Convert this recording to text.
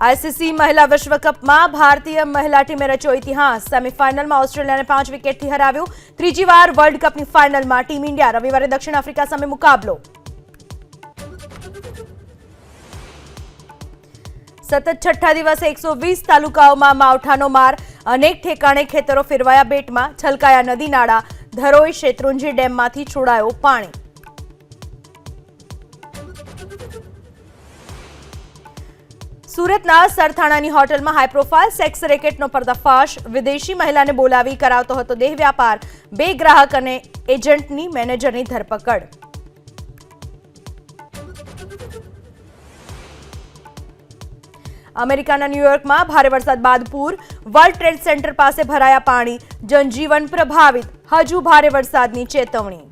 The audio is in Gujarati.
આઈસીસી મહિલા વિશ્વકપમાં ભારતીય મહિલા ટીમે રચ્યો ઇતિહાસ। સેમીફાઇનલમાં ઓસ્ટ્રેલિયાને 5 વિકેટથી હરાવ્યું। ત્રીજી વાર વર્લ્ડ કપની ફાઇનલમાં ટીમ ઇન્ડિયા રવિવારે દક્ષિણ આફ્રિકા સામે મુકાબલો। સતત છઠ્ઠા દિવસે 120 તાલુકાઓમાં માવઠાનો માર। અનેક ઠેકાણે ખેતરો ફેરવાયા બેટમાં। છલકાયા નદી નાળા। ધરોઈ શેત્રુંજી ડેમમાંથી છોડાયો પાણી। સુરતના સરથાણાની હોટલમાં હાઈ પ્રોફાઇલ સેક્સ રેકેટનો પર્દાફાશ। વિદેશી મહિલાને બોલાવી કરાવતો હતો દેહ વ્યાપાર। 2 ગ્રાહક અને એજન્ટની મેનેજરની ધરપકડ। અમેરિકાના ન્યૂયોર્કમાં ભારે વરસાદ બાદ પૂર। વર્લ્ડ ટ્રેડ સેન્ટર પાસે ભરાયા પાણી। જનજીવન પ્રભાવિત। હજુ ભારે વરસાદની ચેતવણી।